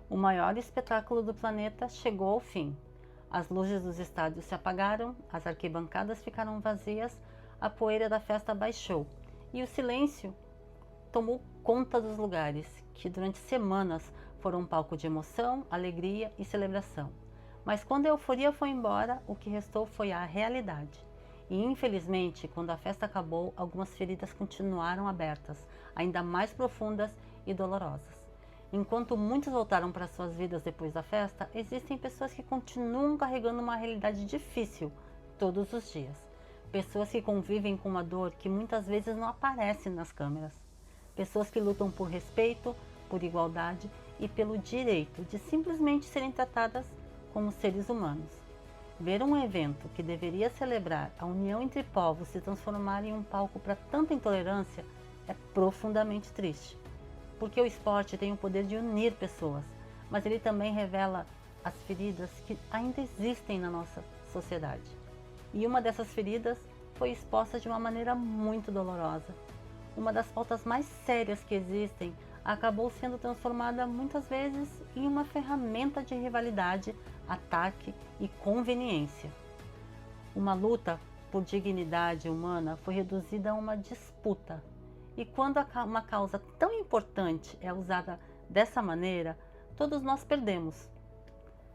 O maior espetáculo do planeta chegou ao fim. As luzes dos estádios se apagaram, as arquibancadas ficaram vazias, a poeira da festa baixou e o silêncio tomou conta dos lugares, que durante semanas foram um palco de emoção, alegria e celebração. Mas quando a euforia foi embora, o que restou foi a realidade. E infelizmente, quando a festa acabou, algumas feridas continuaram abertas, ainda mais profundas e dolorosas. Enquanto muitos voltaram para suas vidas depois da festa, existem pessoas que continuam carregando uma realidade difícil todos os dias. Pessoas que convivem com uma dor que muitas vezes não aparece nas câmeras. Pessoas que lutam por respeito, por igualdade e pelo direito de simplesmente serem tratadas como seres humanos. Ver um evento que deveria celebrar a união entre povos se transformar em um palco para tanta intolerância é profundamente triste. Porque o esporte tem o poder de unir pessoas, mas ele também revela as feridas que ainda existem na nossa sociedade. E uma dessas feridas foi exposta de uma maneira muito dolorosa. Uma das pautas mais sérias que existem acabou sendo transformada muitas vezes em uma ferramenta de rivalidade, ataque e conveniência. Uma luta por dignidade humana foi reduzida a uma disputa. E quando uma causa tão importante é usada dessa maneira, todos nós perdemos.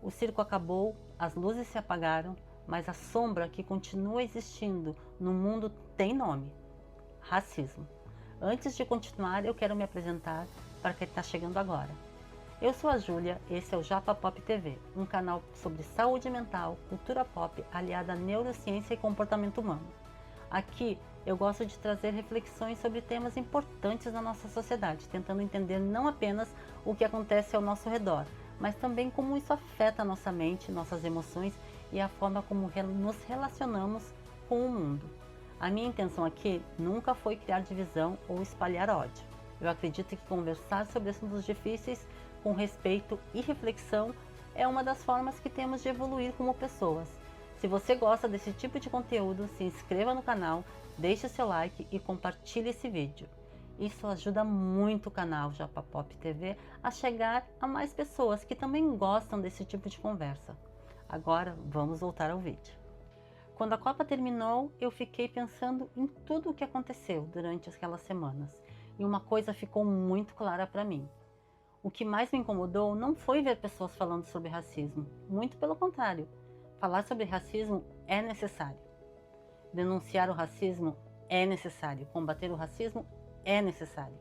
O circo acabou, as luzes se apagaram, mas a sombra que continua existindo no mundo tem nome: racismo. Antes de continuar, eu quero me apresentar para quem está chegando agora. Eu sou a Júlia, esse é o Japa Pop TV, um canal sobre saúde mental, cultura pop aliada à neurociência e comportamento humano. Aqui eu gosto de trazer reflexões sobre temas importantes na nossa sociedade, tentando entender não apenas o que acontece ao nosso redor, mas também como isso afeta a nossa mente, nossas emoções e a forma como nos relacionamos com o mundo. A minha intenção aqui nunca foi criar divisão ou espalhar ódio. Eu acredito que conversar sobre assuntos difíceis com respeito e reflexão é uma das formas que temos de evoluir como pessoas. Se você gosta desse tipo de conteúdo, se inscreva no canal, deixe seu like e compartilhe esse vídeo. Isso ajuda muito o canal Japa Pop TV a chegar a mais pessoas que também gostam desse tipo de conversa. Agora vamos voltar ao vídeo. Quando a Copa terminou, eu fiquei pensando em tudo o que aconteceu durante aquelas semanas. E uma coisa ficou muito clara para mim. O que mais me incomodou não foi ver pessoas falando sobre racismo, muito pelo contrário. Falar sobre racismo é necessário. Denunciar o racismo é necessário. Combater o racismo é necessário.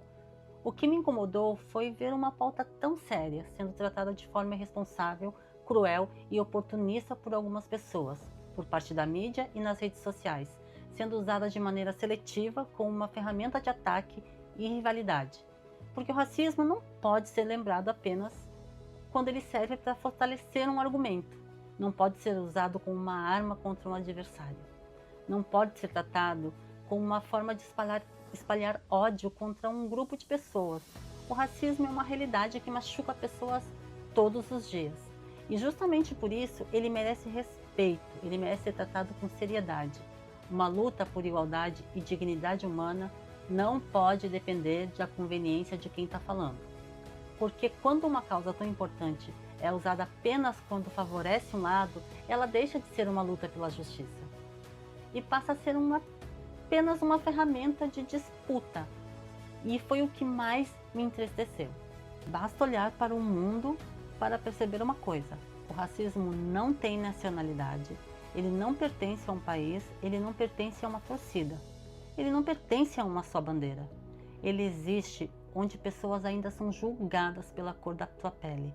O que me incomodou foi ver uma pauta tão séria sendo tratada de forma irresponsável, cruel e oportunista por algumas pessoas, por parte da mídia e nas redes sociais, sendo usada de maneira seletiva como uma ferramenta de ataque e rivalidade. Porque o racismo não pode ser lembrado apenas quando ele serve para fortalecer um argumento. Não pode ser usado como uma arma contra um adversário. Não pode ser tratado como uma forma de espalhar ódio contra um grupo de pessoas. O racismo é uma realidade que machuca pessoas todos os dias. E justamente por isso ele merece respeito, ele merece ser tratado com seriedade. Uma luta por igualdade e dignidade humana não pode depender da conveniência de quem está falando. Porque quando uma causa tão importante é usada apenas quando favorece um lado, ela deixa de ser uma luta pela justiça e passa a ser apenas uma ferramenta de disputa. E foi o que mais me entristeceu. Basta olhar para o mundo para perceber uma coisa: o racismo não tem nacionalidade, ele não pertence a um país, ele não pertence a uma torcida, ele não pertence a uma só bandeira. Ele existe onde pessoas ainda são julgadas pela cor da sua pele,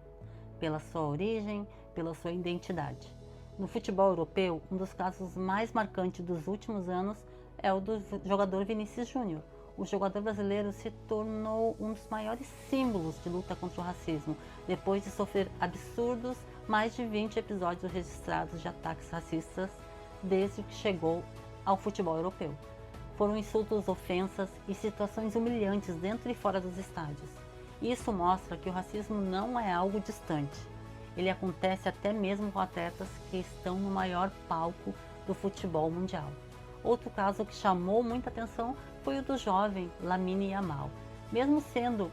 pela sua origem, pela sua identidade. No futebol europeu, um dos casos mais marcantes dos últimos anos é o do jogador Vinícius Júnior. O jogador brasileiro se tornou um dos maiores símbolos de luta contra o racismo, depois de sofrer absurdos mais de 20 episódios registrados de ataques racistas desde que chegou ao futebol europeu. Foram insultos, ofensas e situações humilhantes dentro e fora dos estádios. Isso mostra que o racismo não é algo distante. Ele acontece até mesmo com atletas que estão no maior palco do futebol mundial. Outro caso que chamou muita atenção foi o do jovem Lamine Yamal. Mesmo sendo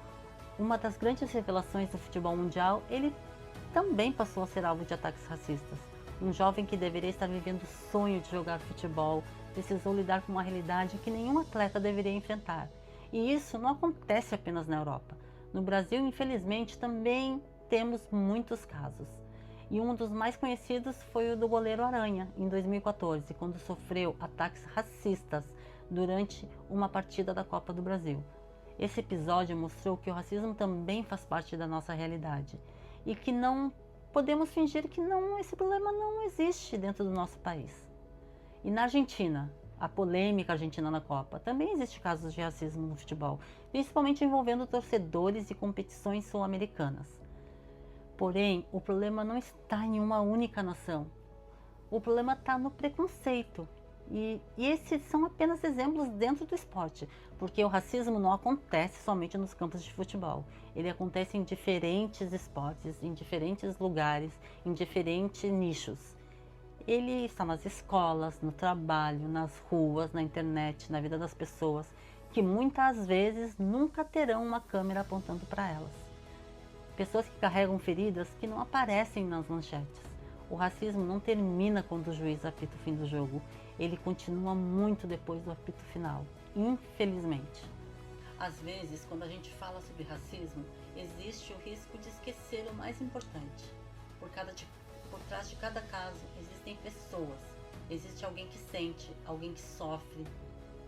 uma das grandes revelações do futebol mundial, ele também passou a ser alvo de ataques racistas. Um jovem que deveria estar vivendo o sonho de jogar futebol precisou lidar com uma realidade que nenhum atleta deveria enfrentar. E isso não acontece apenas na Europa. No Brasil, infelizmente, também temos muitos casos. E um dos mais conhecidos foi o do goleiro Aranha, em 2014, quando sofreu ataques racistas durante uma partida da Copa do Brasil. Esse episódio mostrou que o racismo também faz parte da nossa realidade e que não podemos fingir que esse problema não existe dentro do nosso país. E na Argentina, a polêmica argentina na Copa, também existe casos de racismo no futebol, principalmente envolvendo torcedores e competições sul-americanas. Porém, o problema não está em uma única nação. O problema está no preconceito. E esses são apenas exemplos dentro do esporte, porque o racismo não acontece somente nos campos de futebol. Ele acontece em diferentes esportes, em diferentes lugares, em diferentes nichos. Ele está nas escolas, no trabalho, nas ruas, na internet, na vida das pessoas, que muitas vezes nunca terão uma câmera apontando para elas. Pessoas que carregam feridas que não aparecem nas manchetes. O racismo não termina quando o juiz apita o fim do jogo. Ele continua muito depois do apito final, infelizmente. Às vezes, quando a gente fala sobre racismo, existe o risco de esquecer o mais importante. Por trás de cada caso, existem pessoas. Existe alguém que sente, alguém que sofre.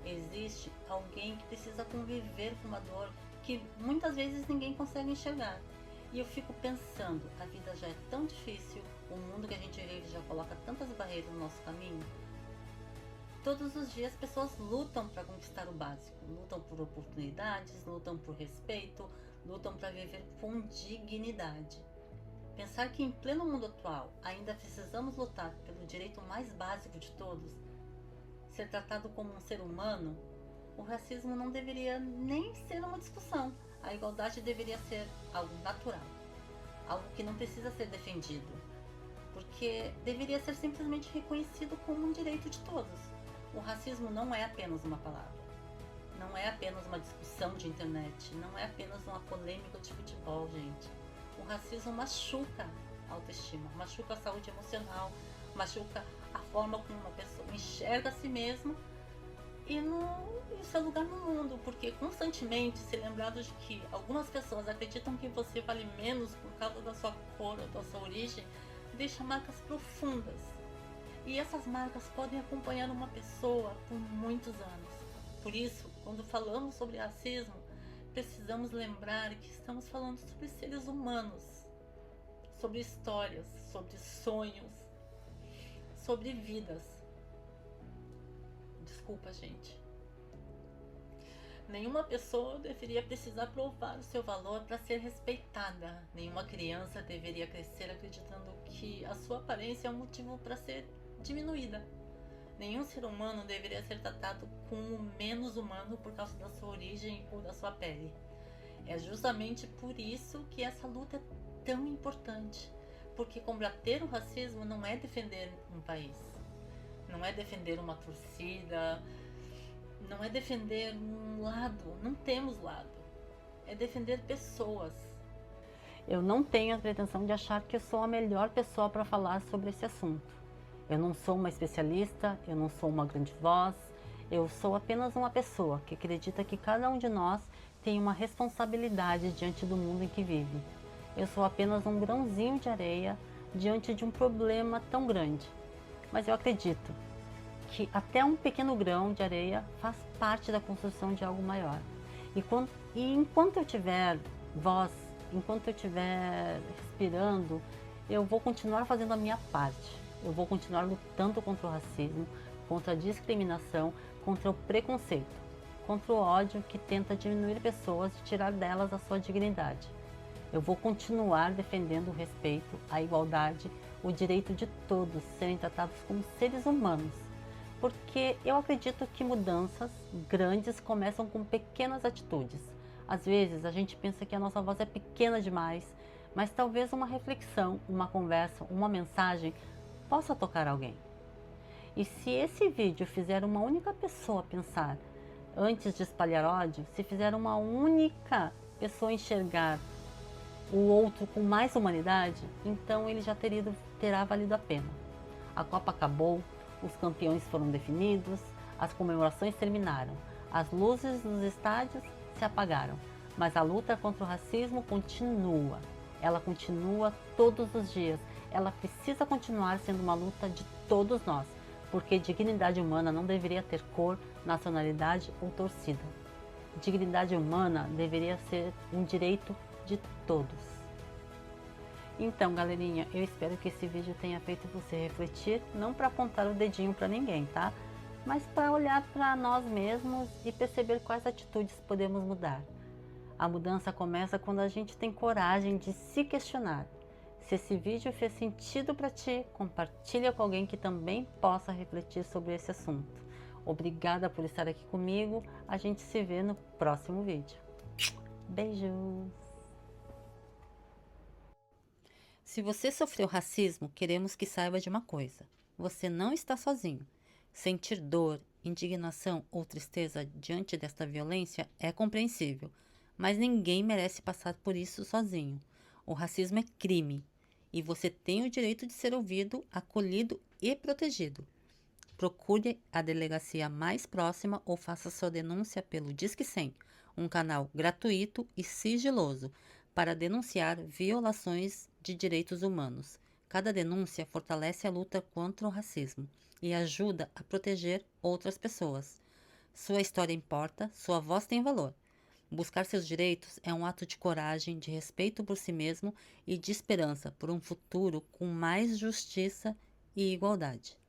Existe alguém que precisa conviver com uma dor que muitas vezes ninguém consegue enxergar. E eu fico pensando, a vida já é tão difícil, o mundo que a gente vive já coloca tantas barreiras no nosso caminho. Todos os dias pessoas lutam para conquistar o básico, lutam por oportunidades, lutam por respeito, lutam para viver com dignidade. Pensar que em pleno mundo atual ainda precisamos lutar pelo direito mais básico de todos, ser tratado como um ser humano, o racismo não deveria nem ser uma discussão. A igualdade deveria ser algo natural, algo que não precisa ser defendido, porque deveria ser simplesmente reconhecido como um direito de todos. O racismo não é apenas uma palavra, não é apenas uma discussão de internet, não é apenas uma polêmica de futebol, gente. O racismo machuca a autoestima, machuca a saúde emocional, machuca a forma como uma pessoa enxerga a si mesma e o seu lugar no mundo, porque constantemente se lembrado de que algumas pessoas acreditam que você vale menos por causa da sua cor ou da sua origem, deixa marcas profundas. E essas marcas podem acompanhar uma pessoa por muitos anos. Por isso, quando falamos sobre racismo, precisamos lembrar que estamos falando sobre seres humanos, sobre histórias, sobre sonhos, sobre vidas. Desculpa, gente. Nenhuma pessoa deveria precisar provar o seu valor para ser respeitada. Nenhuma criança deveria crescer acreditando que a sua aparência é um motivo para ser diminuída. Nenhum ser humano deveria ser tratado como menos humano por causa da sua origem ou da sua pele. É justamente por isso que essa luta é tão importante, porque combater o racismo não é defender um país, não é defender uma torcida, não é defender um lado, não temos lado, é defender pessoas. Eu não tenho a pretensão de achar que eu sou a melhor pessoa para falar sobre esse assunto. Eu não sou uma especialista, eu não sou uma grande voz, eu sou apenas uma pessoa que acredita que cada um de nós tem uma responsabilidade diante do mundo em que vive. Eu sou apenas um grãozinho de areia diante de um problema tão grande. Mas eu acredito que até um pequeno grão de areia faz parte da construção de algo maior. E enquanto eu tiver voz, enquanto eu estiver respirando, eu vou continuar fazendo a minha parte. Eu vou continuar lutando contra o racismo, contra a discriminação, contra o preconceito, contra o ódio que tenta diminuir pessoas e tirar delas a sua dignidade. Eu vou continuar defendendo o respeito, a igualdade, o direito de todos serem tratados como seres humanos, porque eu acredito que mudanças grandes começam com pequenas atitudes. Às vezes a gente pensa que a nossa voz é pequena demais, mas talvez uma reflexão, uma conversa, uma mensagem possa tocar alguém. E se esse vídeo fizer uma única pessoa pensar antes de espalhar ódio, se fizer uma única pessoa enxergar o outro com mais humanidade, então ele já terá valido a pena. A Copa acabou, os campeões foram definidos, as comemorações terminaram, as luzes nos estádios se apagaram, mas a luta contra o racismo continua. Ela continua todos os dias. Ela precisa continuar sendo uma luta de todos nós, porque dignidade humana não deveria ter cor, nacionalidade ou torcida. Dignidade humana deveria ser um direito de todos. Então, galerinha, eu espero que esse vídeo tenha feito você refletir, não para apontar o dedinho para ninguém, tá? Mas para olhar para nós mesmos e perceber quais atitudes podemos mudar. A mudança começa quando a gente tem coragem de se questionar. Se esse vídeo fez sentido para ti, compartilha com alguém que também possa refletir sobre esse assunto. Obrigada por estar aqui comigo. A gente se vê no próximo vídeo. Beijos! Se você sofreu racismo, queremos que saiba de uma coisa. Você não está sozinho. Sentir dor, indignação ou tristeza diante desta violência é compreensível, mas ninguém merece passar por isso sozinho. O racismo é crime e você tem o direito de ser ouvido, acolhido e protegido. Procure a delegacia mais próxima ou faça sua denúncia pelo Disque 100, um canal gratuito e sigiloso para denunciar violações de direitos humanos. Cada denúncia fortalece a luta contra o racismo e ajuda a proteger outras pessoas. Sua história importa, sua voz tem valor. Buscar seus direitos é um ato de coragem, de respeito por si mesmo e de esperança por um futuro com mais justiça e igualdade.